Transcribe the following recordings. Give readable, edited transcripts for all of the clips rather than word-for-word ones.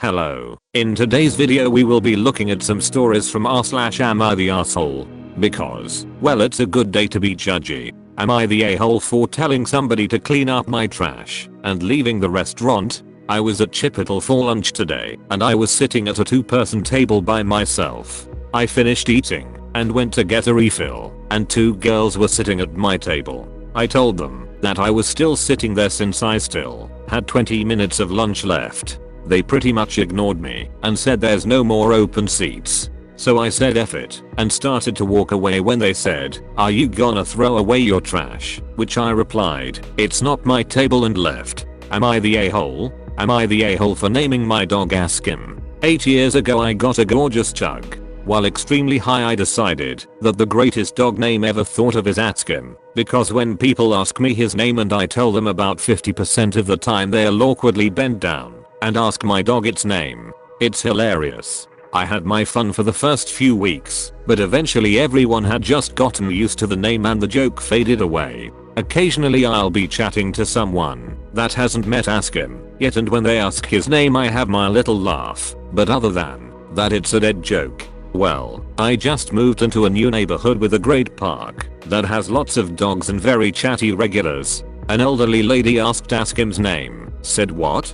Hello, in today's video we will be looking at some stories from r/am_I_the_asshole. Because, well, it's a good day to be judgy. Am I the a-hole for telling somebody to clean up my trash and leaving the restaurant? I was at Chipotle for lunch today and I was sitting at a 2-person table by myself. I finished eating and went to get a refill and 2 girls were sitting at my table. I told them that I was still sitting there since I still had 20 minutes of lunch left. They pretty much ignored me and said there's no more open seats. So I said F it and started to walk away when they said, "Are you gonna throw away your trash?" Which I replied, "It's not my table," and left. Am I the a-hole? Am I the a-hole for naming my dog Askim? 8 years ago I got a gorgeous Chug. While extremely high I decided that the greatest dog name ever thought of is Askim, because when people ask me his name and I tell them, about 50% of the time they'll awkwardly bend down and ask my dog its name. It's hilarious. I had my fun for the first few weeks, but eventually everyone had just gotten used to the name and the joke faded away. Occasionally I'll be chatting to someone that hasn't met Askim yet, and when they ask his name I have my little laugh, but other than that it's a dead joke. Well, I just moved into a new neighborhood with a great park that has lots of dogs and very chatty regulars. An elderly lady asked Askim's name, said what?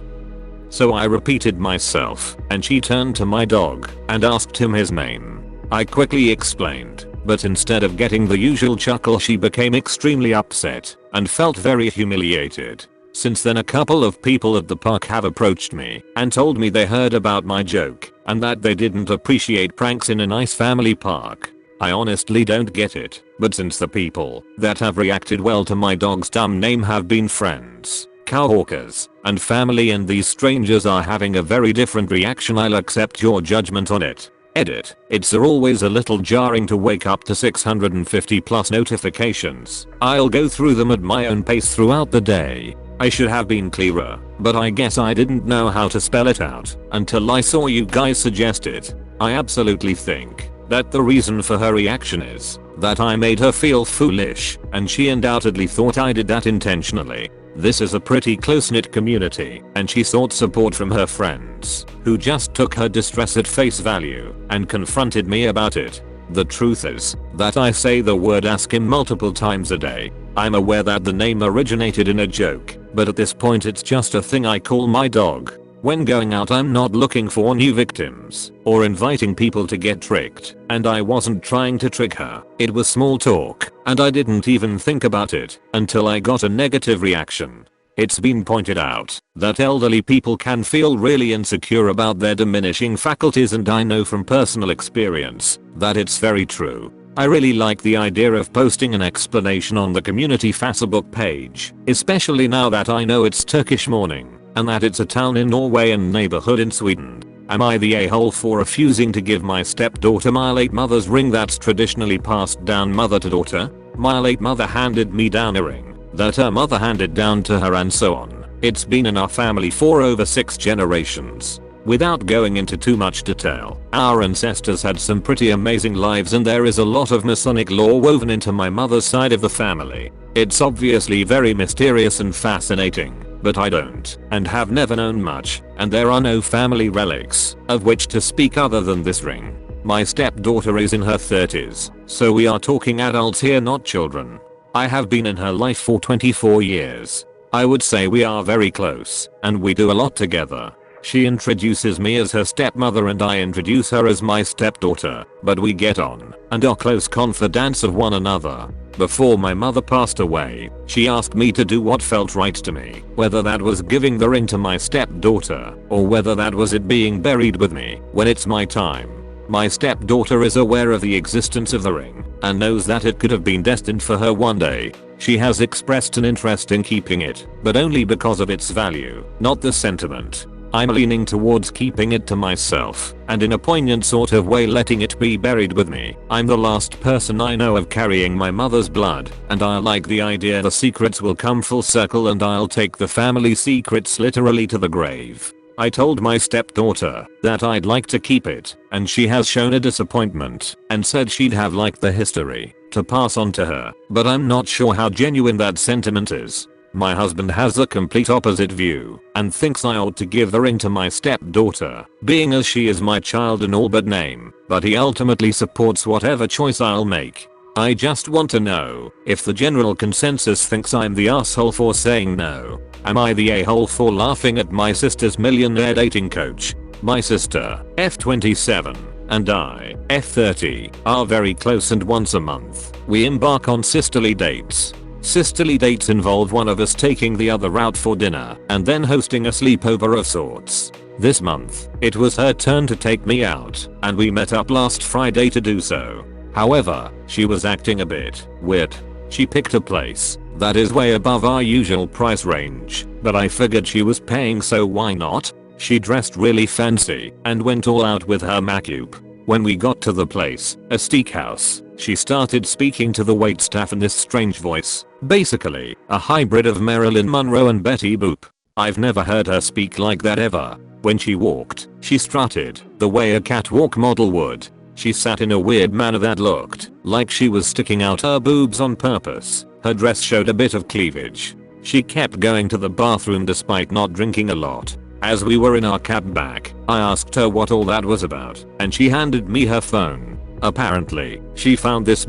So I repeated myself and she turned to my dog and asked him his name. I quickly explained, but instead of getting the usual chuckle she became extremely upset and felt very humiliated. Since then a couple of people at the park have approached me and told me they heard about my joke and that they didn't appreciate pranks in a nice family park. I honestly don't get it, but since the people that have reacted well to my dog's dumb name have been friends, cowhawkers, and family, and these strangers are having a very different reaction, I'll accept your judgment on it. Edit. It's always a little jarring to wake up to 650 plus notifications. I'll go through them at my own pace throughout the day. I should have been clearer, but I guess I didn't know how to spell it out until I saw you guys suggest it. I absolutely think that the reason for her reaction is that I made her feel foolish, and she undoubtedly thought I did that intentionally. This is a pretty close-knit community, and she sought support from her friends, who just took her distress at face value and confronted me about it. The truth is that I say the word Askim multiple times a day. I'm aware that the name originated in a joke, but at this point it's just a thing I call my dog. When going out I'm not looking for new victims or inviting people to get tricked, and I wasn't trying to trick her. It was small talk, and I didn't even think about it until I got a negative reaction. It's been pointed out that elderly people can feel really insecure about their diminishing faculties, and I know from personal experience that it's very true. I really like the idea of posting an explanation on the community Facebook page, especially now that I know it's Turkish morning and that it's a town in Norway and neighborhood in Sweden. Am I the a-hole for refusing to give my stepdaughter my late mother's ring that's traditionally passed down mother to daughter? My late mother handed me down a ring that her mother handed down to her, and so on. It's been in our family for over 6 generations. Without going into too much detail, our ancestors had some pretty amazing lives, and there is a lot of Masonic lore woven into my mother's side of the family. It's obviously very mysterious and fascinating, but I don't and have never known much, and there are no family relics of which to speak other than this ring. My stepdaughter is in her 30s, so we are talking adults here, not children. I have been in her life for 24 years. I would say we are very close, and we do a lot together. She introduces me as her stepmother and I introduce her as my stepdaughter, but we get on and are close confidants of one another. Before my mother passed away, she asked me to do what felt right to me, whether that was giving the ring to my stepdaughter or whether that was it being buried with me when it's my time. My stepdaughter is aware of the existence of the ring and knows that it could have been destined for her one day. She has expressed an interest in keeping it, but only because of its value, not the sentiment. I'm leaning towards keeping it to myself, and in a poignant sort of way letting it be buried with me. I'm the last person I know of carrying my mother's blood, and I like the idea the secrets will come full circle and I'll take the family secrets literally to the grave. I told my stepdaughter that I'd like to keep it, and she has shown a disappointment and said she'd have liked the history to pass on to her, but I'm not sure how genuine that sentiment is. My husband has the complete opposite view and thinks I ought to give the ring to my stepdaughter, being as she is my child in all but name, but he ultimately supports whatever choice I'll make. I just want to know if the general consensus thinks I'm the asshole for saying no. Am I the a-hole for laughing at my sister's millionaire dating coach? My sister, F27, and I, F30, are very close, and once a month, we embark on sisterly dates. Sisterly dates involve one of us taking the other out for dinner and then hosting a sleepover of sorts. This month, it was her turn to take me out, and we met up last Friday to do so. However, she was acting a bit weird. She picked a place that is way above our usual price range, but I figured she was paying, so why not? She dressed really fancy and went all out with her makeup. When we got to the place, a steakhouse, she started speaking to the waitstaff in this strange voice, basically a hybrid of Marilyn Monroe and Betty Boop. I've never heard her speak like that ever. When she walked, she strutted the way a catwalk model would. She sat in a weird manner that looked like she was sticking out her boobs on purpose. Her dress showed a bit of cleavage. She kept going to the bathroom despite not drinking a lot. As we were in our cab back, I asked her what all that was about, and she handed me her phone. Apparently, she found this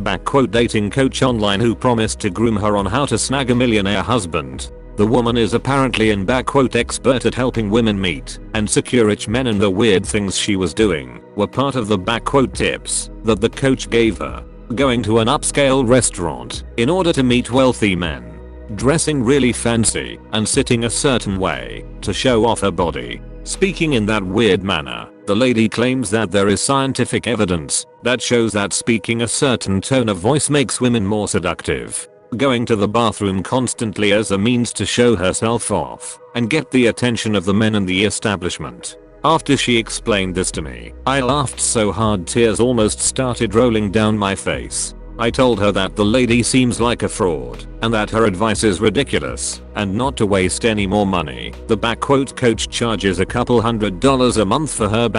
dating coach online who promised to groom her on how to snag a millionaire husband. The woman is apparently an expert at helping women meet and secure rich men, and the weird things she was doing were part of the tips that the coach gave her. Going to an upscale restaurant in order to meet wealthy men, dressing really fancy, and sitting a certain way to show off her body. Speaking in that weird manner, the lady claims that there is scientific evidence that shows that speaking a certain tone of voice makes women more seductive. Going to the bathroom constantly as a means to show herself off and get the attention of the men in the establishment. After she explained this to me, I laughed so hard tears almost started rolling down my face. I told her that the lady seems like a fraud and that her advice is ridiculous and not to waste any more money. The coach charges a couple $100 a month for her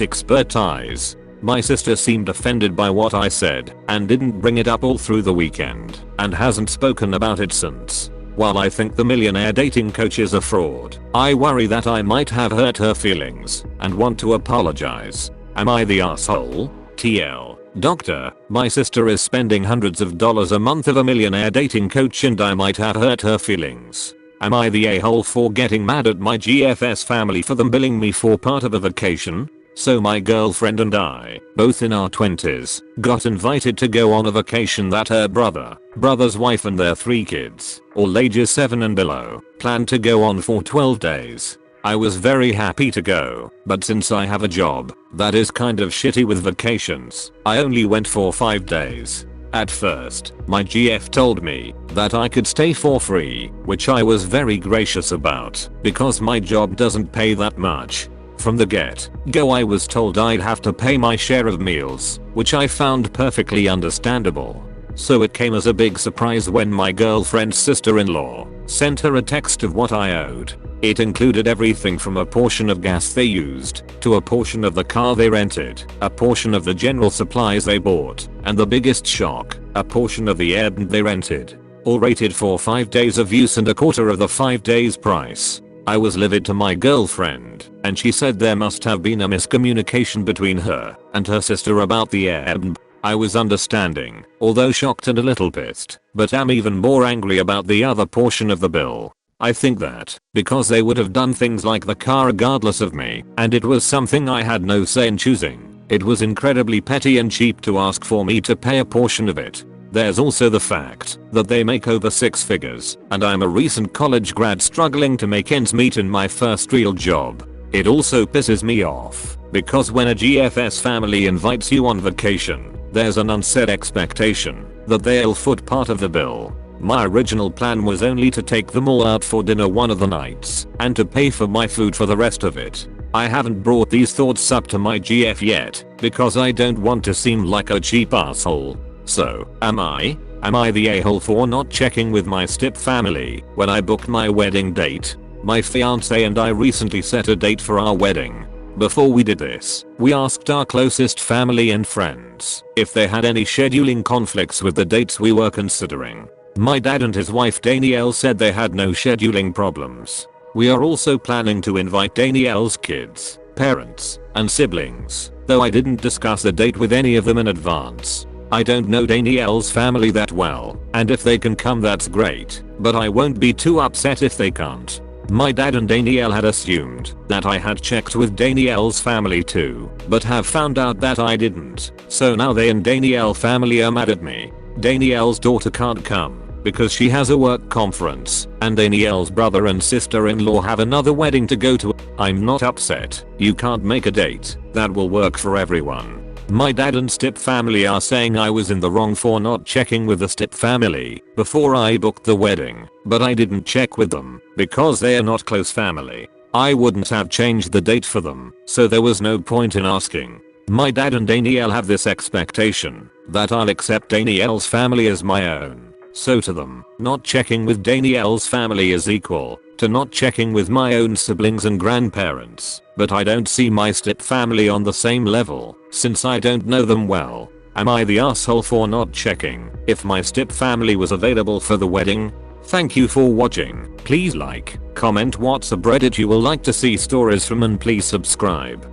expertise. My sister seemed offended by what I said and didn't bring it up all through the weekend and hasn't spoken about it since. While I think the millionaire dating coach is a fraud, I worry that I might have hurt her feelings and want to apologize. Am I the asshole? TL. Doctor, my sister is spending hundreds of dollars a month of a millionaire dating coach and I might have hurt her feelings. Am I the a-hole for getting mad at my GFS family for them billing me for part of a vacation? So my girlfriend and I, both in our 20s, got invited to go on a vacation that her brother's wife and their 3 kids, all ages 7 and below, planned to go on for 12 days. I was very happy to go, but since I have a job that is kind of shitty with vacations, I only went for 5 days. At first, my GF told me that I could stay for free, which I was very gracious about because my job doesn't pay that much. From the get-go I was told I'd have to pay my share of meals, which I found perfectly understandable. So it came as a big surprise when my girlfriend's sister-in-law sent her a text of what I owed. It included everything from a portion of gas they used, to a portion of the car they rented, a portion of the general supplies they bought, and the biggest shock, a portion of the Airbnb they rented. All rated for 5 days of use and a quarter of the 5 days price. I was livid to my girlfriend, and she said there must have been a miscommunication between her and her sister about the Airbnb. I was understanding, although shocked and a little pissed, but am even more angry about the other portion of the bill. I think that, because they would have done things like the car regardless of me, and it was something I had no say in choosing, it was incredibly petty and cheap to ask for me to pay a portion of it. There's also the fact that they make over 6 figures, and I'm a recent college grad struggling to make ends meet in my first real job. It also pisses me off, because when a GFS family invites you on vacation, there's an unsaid expectation that they'll foot part of the bill. My original plan was only to take them all out for dinner one of the nights, and to pay for my food for the rest of it. I haven't brought these thoughts up to my GF yet, because I don't want to seem like a cheap asshole. So, am I the a-hole for not checking with my step family when I booked my wedding date? My fiance and I recently set a date for our wedding. Before we did this, we asked our closest family and friends if they had any scheduling conflicts with the dates we were considering. My dad and his wife Danielle said they had no scheduling problems. We are also planning to invite Danielle's kids, parents, and siblings, though I didn't discuss a date with any of them in advance. I don't know Danielle's family that well, and if they can come that's great, but I won't be too upset if they can't. My dad and Danielle had assumed that I had checked with Danielle's family too, but have found out that I didn't, so now they and Danielle family are mad at me. Danielle's daughter can't come because she has a work conference, and Danielle's brother and sister-in-law have another wedding to go to. I'm not upset. You can't make a date that will work for everyone. My dad and step family are saying I was in the wrong for not checking with the step family before I booked the wedding, but I didn't check with them because they are not close family. I wouldn't have changed the date for them, so there was no point in asking. My dad and Danielle have this expectation that I'll accept Danielle's family as my own. So to them, not checking with Danielle's family is equal to not checking with my own siblings and grandparents, but I don't see my step family on the same level since I don't know them well. Am I the asshole for not checking if my step family was available for the wedding? Thank you for watching. Please like, comment what subreddit you will like to see stories from, and please subscribe.